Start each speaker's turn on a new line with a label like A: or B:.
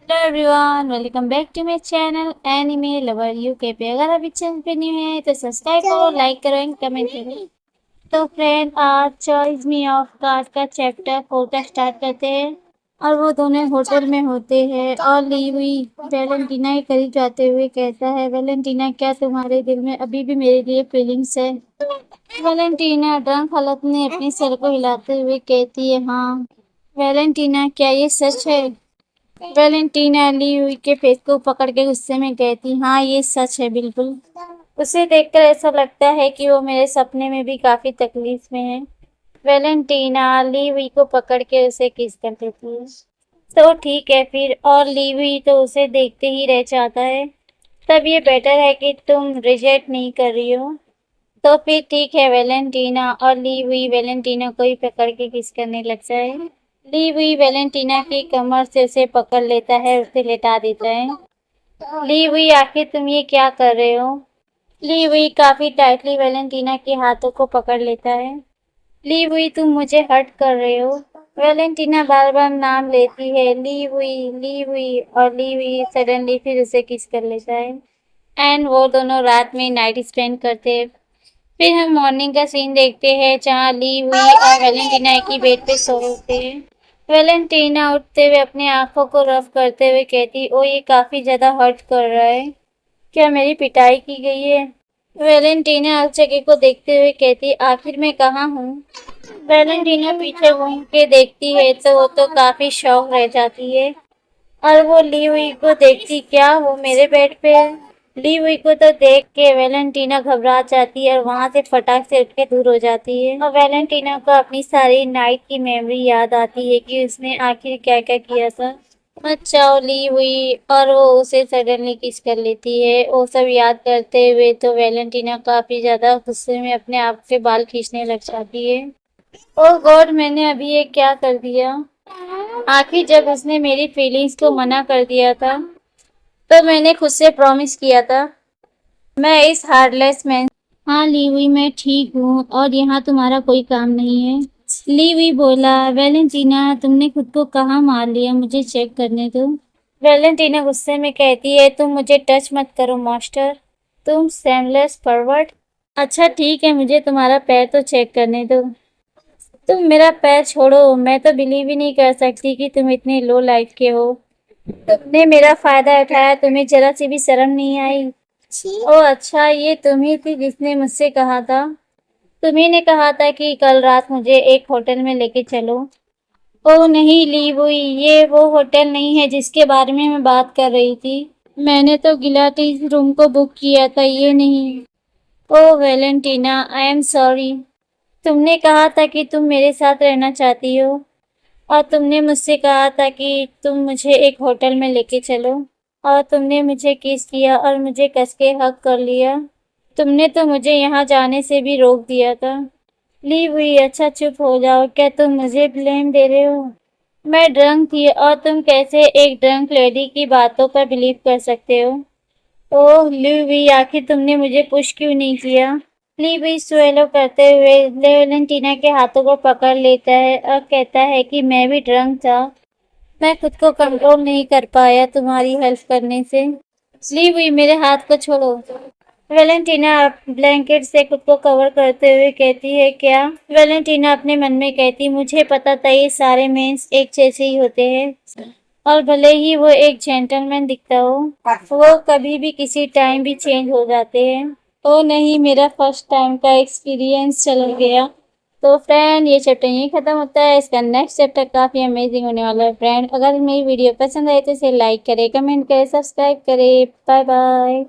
A: Hello everyone, welcome back to my channel anime lover UK पे। अगर अभी channel पे न्यू है तो सब्सक्राइब करो, लाइक करो एंड कमेंट करो। तो फ्रेंड, आज चॉइस मी ऑफ कार्ड का चैप्टर 4 का स्टार्ट करते हैं। और वो दोनों होटल में होते हैं और ली हुई वैलेंटीना के करीब जाते हुए कहता है, वैलेंटीना क्या तुम्हारे दिल में अभी भी मेरे लिए फीलिंग्स है? वैलेंटीना ड्रंक हालत में अपने सर को हिलाते हुए कहती है, हाँ। वैलेंटीना, क्या ये सच है? वैलेंटीना ली हुई के फेस को पकड़ के गुस्से में कहती, हाँ ये सच है, बिल्कुल। उसे देखकर ऐसा लगता है कि वो मेरे सपने में भी काफी तकलीफ में है। वैलेंटीना ली हुई को पकड़ के उसे किस कर देती है। तो ठीक है फिर, और ली हुई तो उसे देखते ही रह जाता है। तब ये बेटर है कि तुम रिजेक्ट नहीं कर रही हो। तो फिर ठीक है, वैलेंटीना और ली हुई वैलेंटीना को ही पकड़ के किस करने लग जाए। ली हुई वैलेंटीना की कमर से उसे पकड़ लेता है, उसे लेटा देता है। ली हुई, आखिर तुम ये क्या कर रहे हो? ली हुई काफी टाइटली वैलेंटीना के हाथों को पकड़ लेता है। ली हुई, तुम मुझे हर्ट कर रहे हो। वैलेंटीना बार बार नाम लेती है, ली हुई, और ली हुई सडनली फिर उसे किस कर लेता है। एंड वो दोनों रात में नाइट स्पेंड करते हैं। फिर हम मॉर्निंग का सीन देखते हैं जहाँ ली हुई और वैलेंटीना एक ही बेड पे सो होते हैं। वैलेंटीना उठते हुए अपनी आंखों को रफ करते हुए कहती, ओ ये काफी ज्यादा हर्ट कर रहा है। क्या मेरी पिटाई की गई है? वैलेंटीना उस जगह को देखते हुए कहती, आखिर मैं कहाँ हूँ? वैलेंटीना पीछे घूम के देखती है तो वो तो काफी शॉक रह जाती है। और वो ली हुई को देखती, क्या वो मेरे बेड पे है? ली हुई को तो देख के वैलेंटीना घबरा जाती है और वहां से फटाक से उठ के दूर हो जाती है। और वैलेंटीना को अपनी सारी नाइट की मेमोरी याद आती है कि उसने आखिर क्या क्या किया था। अच्छा, ली हुई और वो उसे सडनली किस कर लेती है। वो सब याद करते हुए तो वैलेंटीना काफी ज्यादा गुस्से में अपने आप से बाल खींचने लग जाती है। ओह गॉड, मैंने अभी ये क्या कर दिया? आखिर जब उसने मेरी फीलिंग्स को मना कर दिया था तो मैंने खुद से प्रॉमिस किया था मैं इस हार्टलेस मैन। हाँ ली हुई, मैं ठीक हूँ और यहाँ तुम्हारा कोई काम नहीं है। ली हुई बोला, वैलेंटीना तुमने खुद को कहाँ मार लिया, मुझे चेक करने दो। वैलेंटीना गुस्से में कहती है, तुम मुझे टच मत करो मास्टर, तुम सेमलेस परवर्ट। अच्छा ठीक है, मुझे तुम्हारा पैर तो चेक करने दो। तुम मेरा पैर छोड़ो, मैं तो बिलीव ही नहीं कर सकती कि तुम इतने लो लाइफ के हो। तुमने मेरा फायदा उठाया, तुम्हें जरा सी भी शर्म नहीं आई? ओह अच्छा, ये तुम ही थी जिसने मुझसे कहा था, तुम्ही ने कहा था कि कल रात मुझे एक होटल में लेके चलो। ओह नहीं ली हुई, ये वो होटल नहीं है जिसके बारे में मैं बात कर रही थी। मैंने तो गिलाटी रूम को बुक किया था, ये नहीं। ओह वैलेंटीना, आई एम सॉरी। तुमने कहा था कि तुम मेरे साथ रहना चाहती हो और तुमने मुझसे कहा था कि तुम मुझे एक होटल में लेके चलो, और तुमने मुझे किस किया और मुझे कस के हक कर लिया। तुमने तो मुझे यहाँ जाने से भी रोक दिया था। ली हुई, अच्छा चुप हो जाओ, क्या तुम मुझे ब्लेम दे रहे हो? मैं ड्रंक थी और तुम कैसे एक ड्रंक लेडी की बातों पर बिलीव कर सकते हो? ओह ली हुई, आखिर तुमने मुझे पुश क्यों नहीं किया? ली हुई स्वेलो करते हुए वैलेंटीना के हाथों को पकड़ लेता है और कहता है कि मैं भी ड्रंक था, मैं खुद को कंट्रोल नहीं कर पाया तुम्हारी हेल्प करने से। ली हुई, मेरे हाथ को छोड़ो। वैलेंटीना ब्लैंकेट से खुद को कवर करते हुए कहती है, क्या? वैलेंटीना अपने मन में कहती, मुझे पता था ये सारे मेंस एक जैसे ही होते हैं और भले ही वो एक जेंटलमैन दिखता हो, वो कभी भी किसी टाइम भी चेंज हो जाते हैं। ओ नहीं, मेरा फर्स्ट टाइम का एक्सपीरियंस चला गया। तो फ्रेंड, ये चैप्टर यहीं खत्म होता है। इसका नेक्स्ट चैप्टर काफी अमेजिंग होने वाला है। फ्रेंड, अगर मेरी वीडियो पसंद आए तो इसे लाइक करें, कमेंट करें, सब्सक्राइब करें। Bye bye.